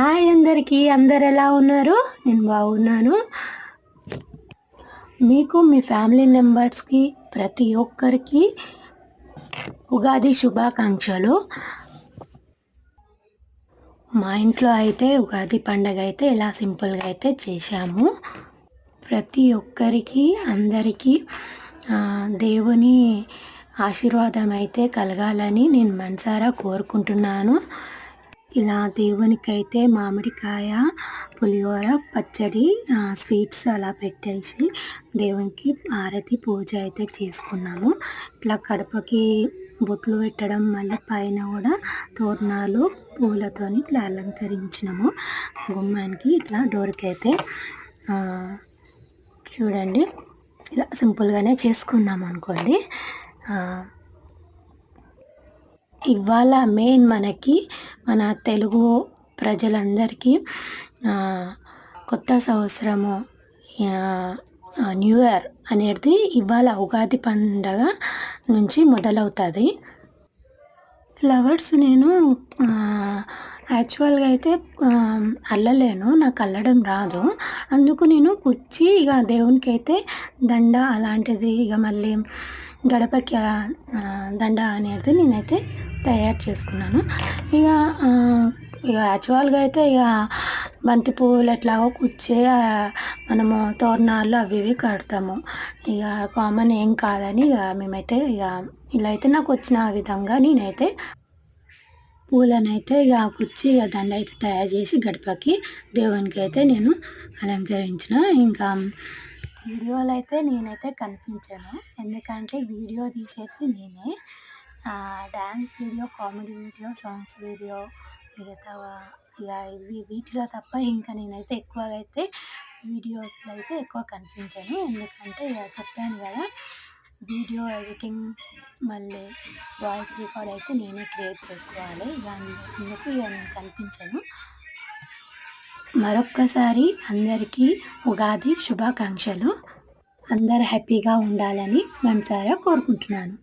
Hi అందరికీ. అందరు ఎలా ఉన్నారు? నేను బాగున్నాను. మీకు మీ ఫ్యామిలీ మెంబర్స్‌కి ప్రతి ఒక్కరికి ఉగాది శుభాకాంక్షలు. మా ఇంట్లో అయితే ఉగాది పండగ అయితే ఇలా సింపుల్‌గా అయితే చేశాము. ప్రతి ఒక్కరికి అందరికీ దేవుని ఆశీర్వాదం అయితే కలగాలని నేను మనసారా కోరుకుంటున్నాను. ఇలా దేవునికైతే మామిడికాయ, పులిహోర, పచ్చడి, స్వీట్స్ అలా పెట్టేసి దేవునికి హారతి పూజ అయితే చేసుకున్నాము. ఇట్లా గడపకి బొట్లు పెట్టడం, మళ్ళీ పైన కూడా తోరణాలు పూలతోని ఇట్లా అలంకరించినాము. గుమ్మానికి ఇట్లా డోర్కి అయితే చూడండి, ఇలా సింపుల్గానే చేసుకున్నాము అనుకోండి. ఇవాళ మెయిన్ మనకి మన తెలుగు ప్రజలందరికీ కొత్త సంవత్సరము, న్యూ ఇయర్ అనేది ఇవాళ ఉగాది పండగ నుంచి మొదలవుతుంది. ఫ్లవర్స్ నేను యాక్చువల్గా అయితే అల్లలేను, నాకు అల్లడం రాదు. అందుకు నేను కుచ్చి ఇక దేవునికి అయితే దండ అలాంటిది, ఇక మళ్ళీ గడపకి దండ అనేది నేనైతే తయారు చేసుకున్నాను. ఇక యాక్చువల్గా అయితే ఇక బంతి పువ్వులు ఎట్లాగో కుచ్చే మనము తోరణాలు అవి ఇవి కడతాము. ఇక కామన్ ఏం కాదని ఇక మేమైతే ఇక ఇలా అయితే నాకు వచ్చిన విధంగా నేనైతే పూలనైతే ఇక కుచ్చి ఇక దండ అయితే తయారు చేసి గడపకి దేవునికి అయితే నేను అలంకరించిన. ఇంకా వీడియోలో అయితే నేనైతే కనిపించాను, ఎందుకంటే వీడియో తీసేది నేనే. Dance video, comedy video, songs video, మిగతా ఇక వీటిలో తప్ప ఇంకా నేనైతే ఎక్కువగా అయితే వీడియోస్లో అయితే ఎక్కువ కనిపించాను. ఎందుకంటే ఇక చెప్పాను కదా, వీడియో ఎడిటింగ్ మళ్ళీ వాయిస్ రికార్డ్ అయితే నేనే క్రియేట్ చేసుకోవాలి. ఇక అందుకు ఇక నేను కనిపించాను. మరొక్కసారి అందరికీ ఉగాది శుభాకాంక్షలు. అందరు హ్యాపీగా ఉండాలని మనసారా కోరుకుంటున్నాను.